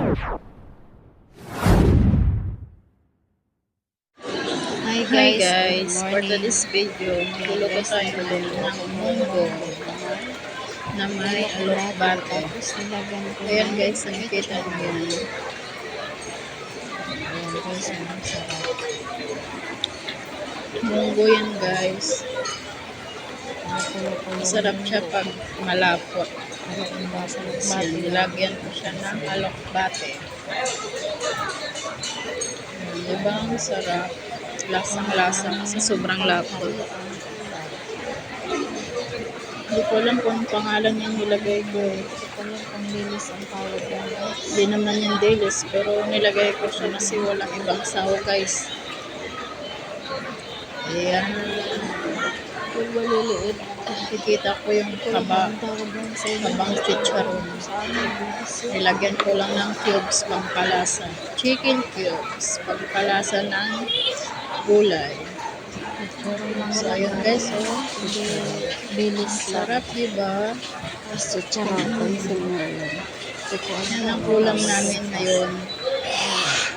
Hi guys, for today's video, magluluto tayo ng munggo na may alokbate. Ayan guys, nakikita niyo yan. Ayan guys, ang sarap. Munggo yan guys. Masarap siya pag malapot. Yan, nilagyan ko siya ng alokbate. Diba ang sarap? Lasang-lasa kasi sobrang lapot. Hindi ko alam kung pangalan niya nilagay ko. Hindi ko alam kung dilis ang tawag yan. Hindi naman yung dilis, pero nilagay ko siya kasi walang ibang sawa guys. Ayan. Kung maliliit. Nakikita ko yung kabang chicharon. Nilagyan ko lang ng cubes pangkalasa. Chicken cubes, pangkalasa ng gulay. So, ayun guys, oh. Dilis Sarap, diba? chicharon. Yan ang ulam namin ngayon.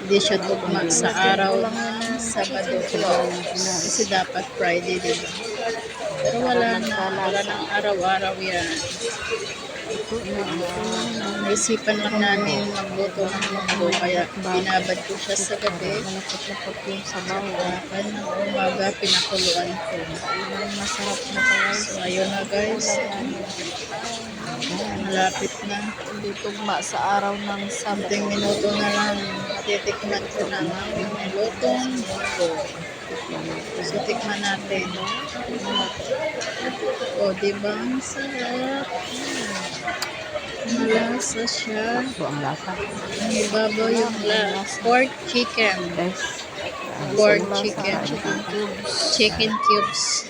Hindi siya tugma sa araw ng Sabado. Kasi dapat Friday, diba? Pero wala nang araw-araw yan. Naisipan lang namin magluto ng munggo, kaya binabad ko siya sa gabi. Malapot-lapot yung sabaw. Kaya ng umaga, pinakuluan ko. Masarap na kaya. So, ayun na guys. Malapit na. Hindi tugma sa araw ng Sabado. 10 minuto na lang. Matitikman ko na ang nilutong munggo. So, tikman natin. O, diba? Ang sarap. Malasa siya. Ito ang lasa. Ang ibabaw yung pork chicken. Guys. Pork chicken. Chicken cubes.